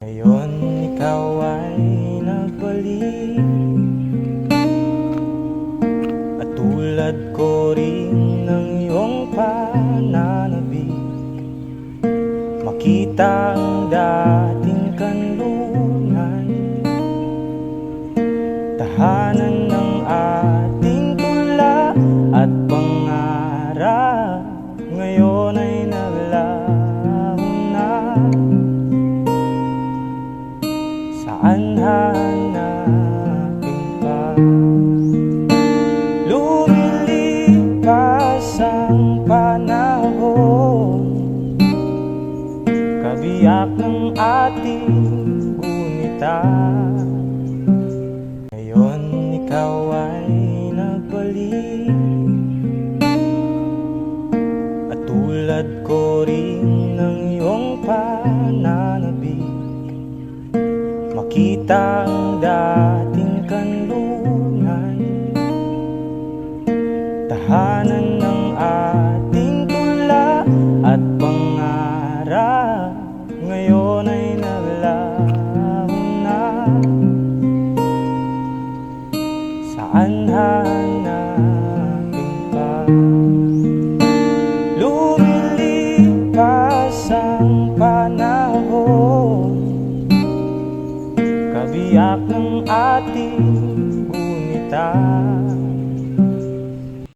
Ngayon ikaw ay nagbalik, at tulad ko rin ng iyong pananabik, makita ang dating kanlunan, tahanan ng ating tula at pangarap. Ngayon ay naglaho na. Saan hanapin pa? Lumilipas ang panahon, kabiyak ng ating gunitan. Ngayon ikaw ay nagbalik, at tulad ko rin ng iyong pananabik, makita ang dating kanlunan, tahanan ng ating tula at pangarap. Ngayon ay naglaho na. Saan